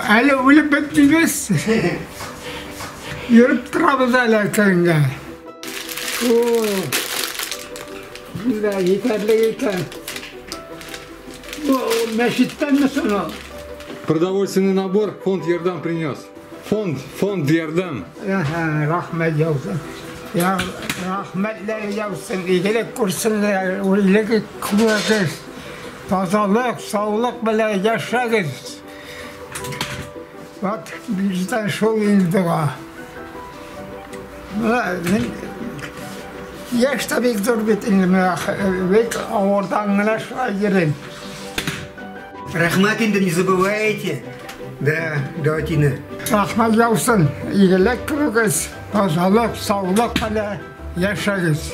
әлі өліп бітті емес. Yürüp тұрабыз әлі кәрінге. Yeterli yeter. Мәшіттен мүсін ол? Продовольственный набор фонд Ярдам принес. Фонд Ярдам. Рахмет яусын. Рахметler яусын. İyilik kursunlar. İyilik kuvvetiniz. Тазалық, саулық біле yaşayız. Bak bizden şol ildiğa. Yaş tabii zor bitin. Oradan нашла girin. Рахмат инде не забывайте. Да, давайте. Рахмет яусын. İyilik kuvvetiniz. Тазалық, саулық біле yaşayız.